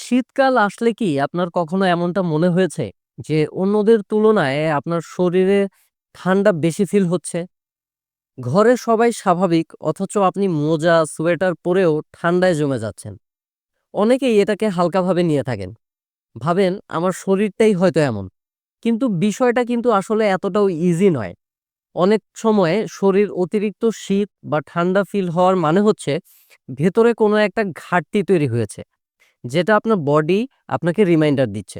শীতকাল আসলে কি আপনার কখনো এমনটা মনে হয়েছে যে অন্যদের তুলনায় আপনার শরীরে ঠান্ডা বেশি ফিল হচ্ছে? ঘরে সবাই স্বাভাবিক অথচ আপনি মোজা, সোয়েটার পরেও ঠান্ডায় জমে যাচ্ছেন। অনেকেই এটাকে হালকাভাবে নিয়ে থাকেন। ভাবেন আমার শরীরটাই হয়তো এমন। কিন্তু বিষয়টা কিন্তু আসলে এতটাও ইজি নয়। অনেক সময়ে শরীর অতিরিক্ত শীত বা ঠান্ডা ফিল হওয়ার মানে হচ্ছে ভেতরে কোনো একটা ঘাটতি তৈরি হয়েছে। যেটা আপনার বডি আপনাকে রিমাইন্ডার দিচ্ছে।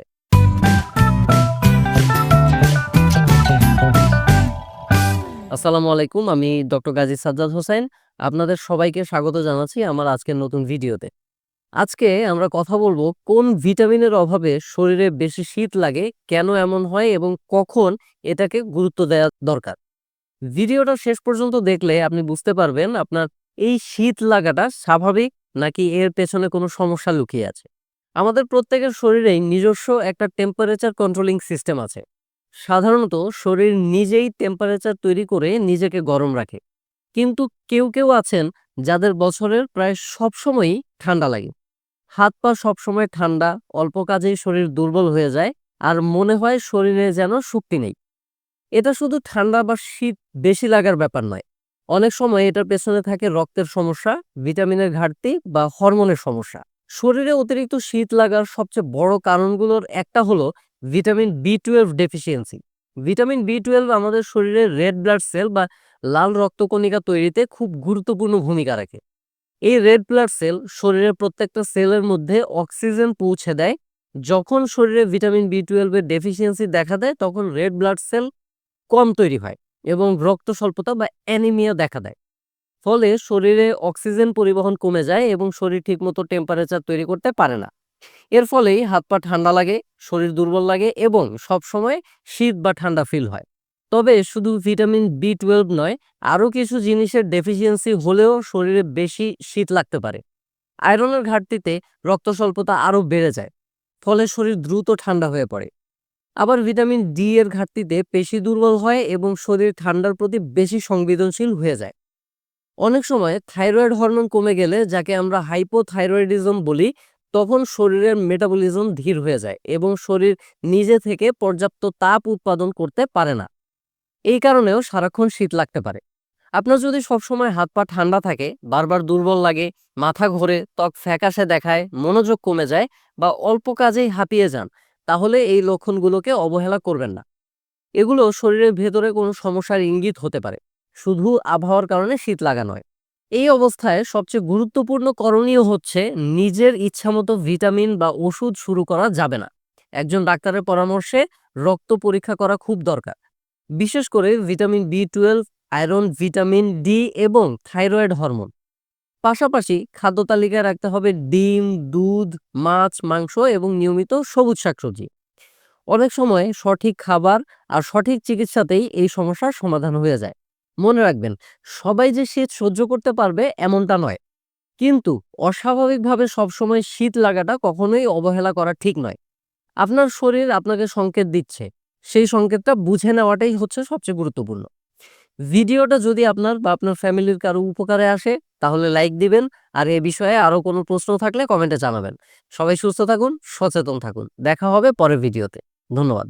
আসসালামু আলাইকুম। আমি ডক্টর গাজী সাজ্জাদ হোসাইন। আপনাদের সবাইকে স্বাগত জানাচ্ছি আমার আজকের নতুন ভিডিওতে। আজকে আমরা কথা বলবো কোন ভিটামিনের অভাবে শরীরে বেশি শীত লাগে, কেন এমন হয় এবং কখন এটাকে গুরুত্ব দেওয়া দরকার। ভিডিওটা শেষ পর্যন্ত দেখলে আপনি বুঝতে পারবেন আপনার এই শীত লাগাটা স্বাভাবিক নাকি এর পেছনে কোনো সমস্যা লুকিয়ে আছে। আমাদের প্রত্যেকের শরীরেই নিজস্ব একটা টেম্পারেচার কন্ট্রোলিং সিস্টেম আছে। সাধারণত শরীর নিজেই টেম্পারেচার তৈরি করে নিজেকে গরম রাখে। কিন্তু কেউ আছেন যাদের বছরের প্রায় সবসময়ই ঠান্ডা লাগে। হাত পা সবসময় ঠান্ডা, অল্প কাজেই শরীর দুর্বল হয়ে যায় আর মনে হয় শরীরে যেন শক্তি নেই। এটা শুধু ঠান্ডা বা শীত বেশি লাগার ব্যাপার নয়। অনেক সময় এটার পেছনে থাকে রক্তের সমস্যা, ভিটামিনের ঘাটতি বা হরমোনের সমস্যা। শরীরে অতিরিক্ত শীত লাগার সবচেয়ে বড় কারণগুলোর একটা হলো vitamin B 12 deficiency. Vitamin B 12 আমাদের শরীরে রেড ব্লাড সেল বা লাল রক্তকণিকা তৈরিতে খুব গুরুত্বপূর্ণ ভূমিকা রাখে। এই রেড ব্লাড সেল শরীরের প্রত্যেকটা সেলের মধ্যে অক্সিজেন পৌঁছে দেয়। যখন শরীরে ভিটামিন বি 12 এর ডেফিসিয়েন্সি দেখা দেয় তখন রেড ব্লাড সেল কম তৈরি হয় এবং রক্ত স্বল্পতা বা অ্যানিমিয়া দেখা দেয়। ফলে শরীরে অক্সিজেন পরিবহন কমে যায় এবং শরীর ঠিকমতো টেম্পারেচার তৈরি করতে পারে না। এর ফলেই হাত পা ঠান্ডা লাগে, শরীর দুর্বল লাগে এবং সবসময় শীত বা ঠান্ডা ফিল হয়। তবে শুধু ভিটামিন বি 12 নয়, আরও কিছু জিনিসের ডেফিসিয়েন্সি হলেও শরীরে বেশি শীত লাগতে পারে। আয়রনের ঘাটতিতে রক্ত স্বল্পতা আরও বেড়ে যায়, ফলে শরীর দ্রুত ঠান্ডা হয়ে পড়ে। আবার ভিটামিন ডি এর ঘাটতিতে পেশি দুর্বল হয় এবং শরীর ঠান্ডার প্রতি বেশি সংবেদনশীল হয়ে যায়। অনেক সময় থাইরয়েড হরমোন কমে গেলে, যাকে আমরা হাইপোথাইরয়েডিজম বলি, তখন শরীরের মেটাবলিজম ধীর হয়ে যায় এবং শরীর নিজে থেকে পর্যাপ্ত তাপ উৎপাদন করতে পারে না। এই কারণেও সারাক্ষণ শীত লাগতে পারে। আপনার যদি সবসময় হাত পা ঠান্ডা থাকে, বারবার দুর্বল লাগে, মাথা ঘোরে, ত্বক ফ্যাকাশে দেখায়, মনোযোগ কমে যায় বা অল্প কাজেই হাঁপিয়ে যান, তাহলে এই লক্ষণগুলোকে অবহেলা করবেন না। এগুলো শরীরের ভেতরে কোনো সমস্যার ইঙ্গিত হতে পারে, শুধু আবহাওয়ার কারণে শীত লাগা নয়। এই অবস্থায় সবচেয়ে গুরুত্বপূর্ণ করণীয় হচ্ছে নিজের ইচ্ছামতো ভিটামিন বা ওষুধ শুরু করা যাবে না। একজন ডাক্তারের পরামর্শে রক্ত পরীক্ষা করা খুব দরকার, বিশেষ করে vitamin B 12, iron, vitamin D এবং থাইরয়েড হরমোন। পাশাপাশি খাদ্য তালিকায় রাখতে হবে ডিম, দুধ, মাছ, মাংস এবং নিয়মিত সবুজ শাকসবজি। অনেক সময় সঠিক খাবার আর সঠিক চিকিৎসাতেই এই সমস্যার সমাধান হয়ে যায়। মনে রাখবেন, সবাই যে শীত সহ্য করতে পারবে এমনটা নয়। কিন্তু অস্বাভাবিকভাবে সবসময় শীত লাগাটা কখনোই অবহেলা করা ঠিক নয়। আপনার শরীর আপনাকে সংকেত দিচ্ছে, সেই সংকেতটা বুঝে নেওয়াটাই হচ্ছে সবচেয়ে গুরুত্বপূর্ণ। ভিডিওটা যদি আপনার বা আপনার ফ্যামিলির কারো উপকারে আসে, তাহলে লাইক দিবেন। আর এ বিষয়ে আরো কোনো প্রশ্ন থাকলে কমেন্টে জানাবেন। সবাই সুস্থ থাকুন, সচেতন থাকুন। দেখা হবে পরের ভিডিওতে। ধন্যবাদ।